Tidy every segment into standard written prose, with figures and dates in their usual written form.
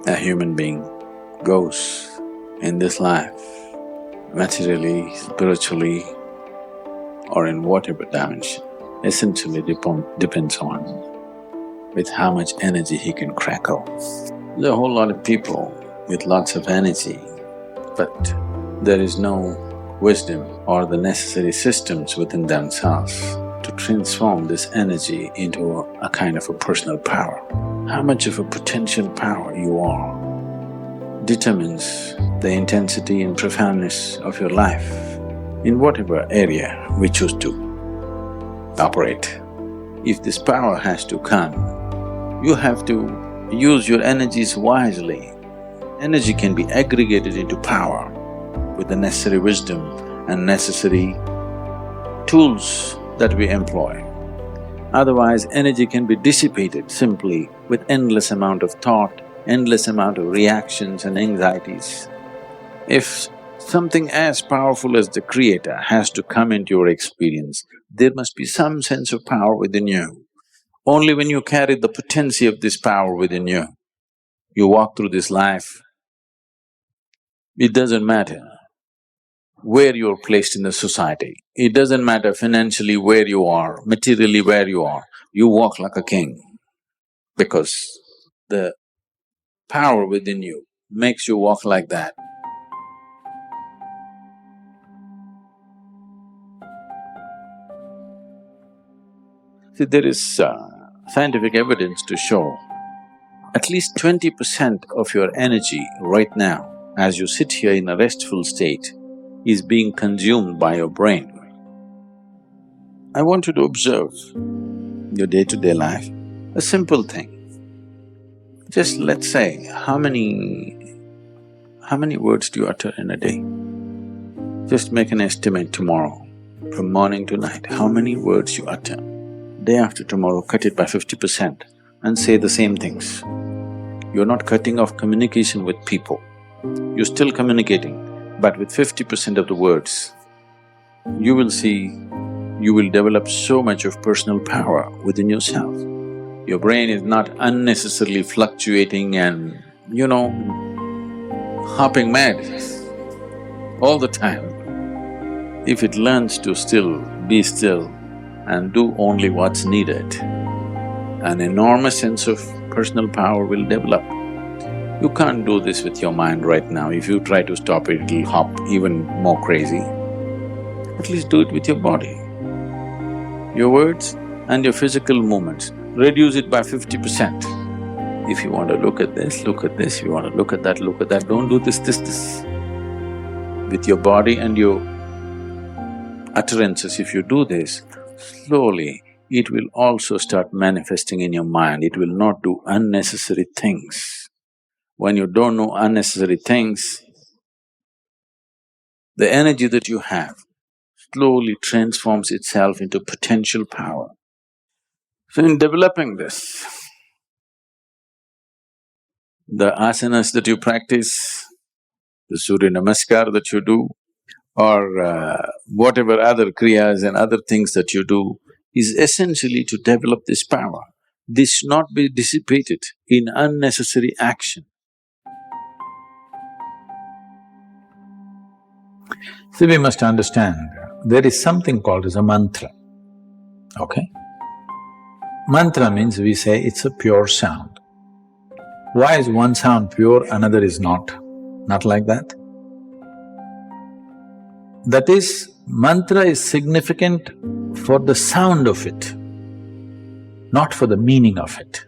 a human being goes in this life, materially, spiritually, or in whatever dimension, essentially depends on with how much energy he can crackle. There are a whole lot of people with lots of energy, but there is no wisdom or the necessary systems within themselves to transform this energy into a kind of a personal power. How much of a potential power you are determines the intensity and profoundness of your life in whatever area we choose to operate. If this power has to come, you have to use your energies wisely. Energy can be aggregated into power with the necessary wisdom and necessary tools that we employ. Otherwise, energy can be dissipated simply with endless amount of thought, endless amount of reactions and anxieties. If something as powerful as the Creator has to come into your experience, there must be some sense of power within you. Only when you carry the potency of this power within you, you walk through this life. It doesn't matter where you're placed in the society, it doesn't matter financially where you are, materially where you walk like a king because the power within you makes you walk like that. See, there is scientific evidence to show at least 20% of your energy right now, as you sit here in a restful state, is being consumed by your brain. I want you to observe your day-to-day life, a simple thing. Just let's say, how many words do you utter in a day? Just make an estimate tomorrow, from morning to night, how many words you utter. Day after tomorrow, cut it by 50% and say the same things. You're not cutting off communication with people, you're still communicating, but with 50% of the words, you will see you will develop so much of personal power within yourself. Your brain is not unnecessarily fluctuating and, hopping mad all the time. If it learns to still be still and do only what's needed, an enormous sense of personal power will develop. You can't do this with your mind right now. If you try to stop it, it'll hop even more crazy. At least do it with your body. Your words and your physical movements, reduce it by 50%. If you want to look at this, look at this. If you want to look at that, look at that. Don't do this. With your body and your utterances, if you do this, slowly it will also start manifesting in your mind. It will not do unnecessary things. When you don't know unnecessary things, the energy that you have slowly transforms itself into potential power. So in developing this, the asanas that you practice, the Surya Namaskar that you do, or whatever other kriyas and other things that you do, is essentially to develop this power. This should not be dissipated in unnecessary action. See, we must understand, there is something called as a mantra, okay? Mantra means we say it's a pure sound. Why is one sound pure, another is not? Not like that. That is, mantra is significant for the sound of it, not for the meaning of it.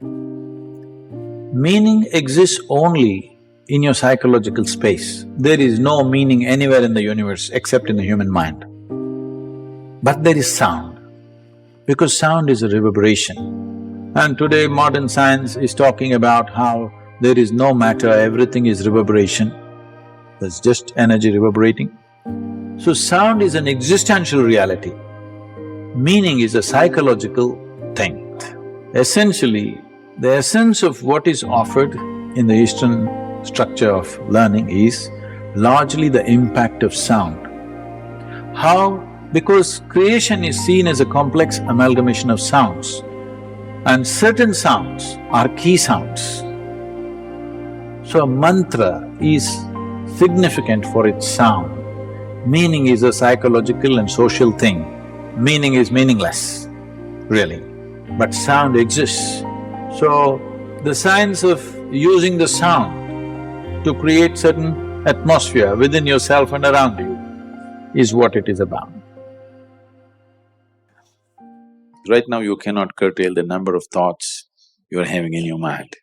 Meaning exists only in your psychological space. There is no meaning anywhere in the universe except in the human mind. But there is sound, because sound is a reverberation. And today modern science is talking about how there is no matter, everything is reverberation. There's just energy reverberating. So sound is an existential reality. Meaning is a psychological thing. Essentially, the essence of what is offered in the Eastern structure of learning is largely the impact of sound. How? Because creation is seen as a complex amalgamation of sounds, and certain sounds are key sounds. So mantra is significant for its sound. Meaning is a psychological and social thing. Meaning is meaningless, really, but sound exists. So, the science of using the sound to create certain atmosphere within yourself and around you is what it is about. Right now you cannot curtail the number of thoughts you're having in your mind.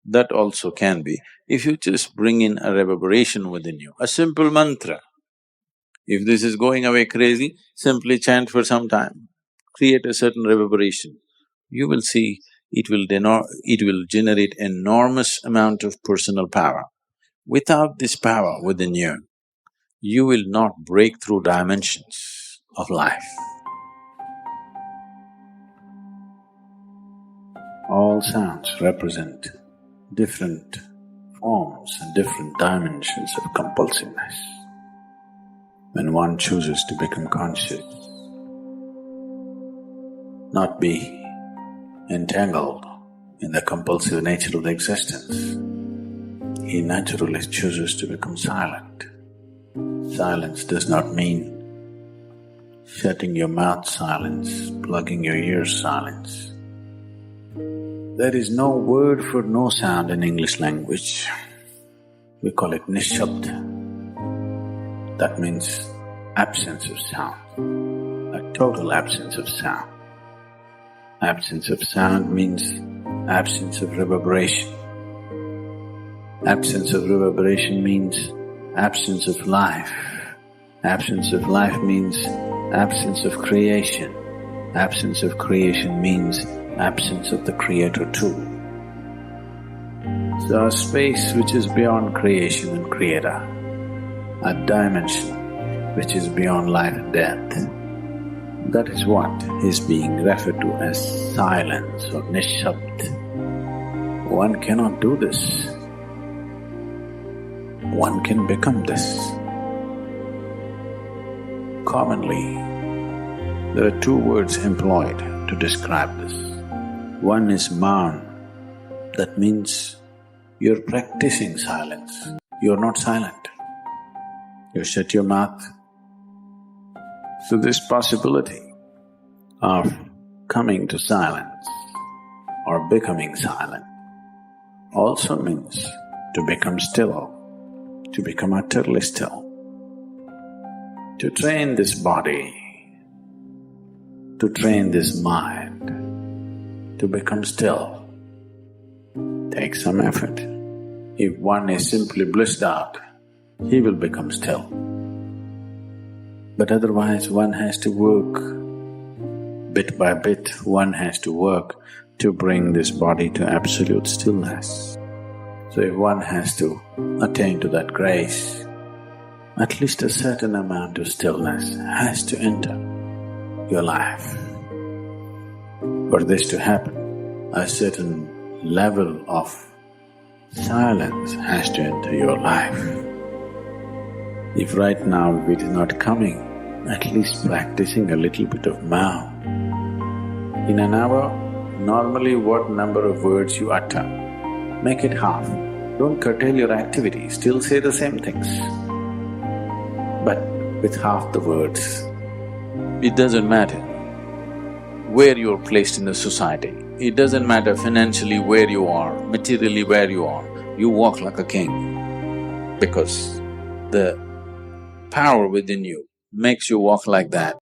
That also can be, if you just bring in a reverberation within you, a simple mantra. If this is going away crazy, simply chant for some time, create a certain reverberation. You will see it will generate enormous amount of personal power. Without this power within you, you will not break through dimensions of life. All sounds represent different forms and different dimensions of compulsiveness. When one chooses to become conscious, not be entangled in the compulsive nature of the existence, he naturally chooses to become silent. Silence does not mean shutting your mouth silence, plugging your ears silence. There is no word for no sound in English language. We call it nishabd. That means absence of sound, a total absence of sound. Absence of sound means absence of reverberation. Absence of reverberation means absence of life. Absence of life means absence of creation. Absence of creation means absence of the creator too. So a space which is beyond creation and creator, a dimension which is beyond life and death, that is what is being referred to as silence or nishabd. One cannot do this. One can become this. Commonly, there are two words employed to describe this. One is maun, that means you're practicing silence. You're not silent. You shut your mouth. So this possibility of coming to silence or becoming silent also means to become still, to become utterly still. To train this body, to train this mind, to become still, takes some effort. If one is simply blissed out, he will become still. But otherwise one has to work, bit by bit one has to work to bring this body to absolute stillness. So if one has to attain to that grace, at least a certain amount of stillness has to enter your life. For this to happen, a certain level of silence has to enter your life. If right now it is not coming, at least practicing a little bit of maun. In an hour, normally what number of words you utter, make it half. Don't curtail your activity, still say the same things, but with half the words. It doesn't matter where you're placed in the society. It doesn't matter financially where you are, materially where you are. You walk like a king because the power within you makes you walk like that.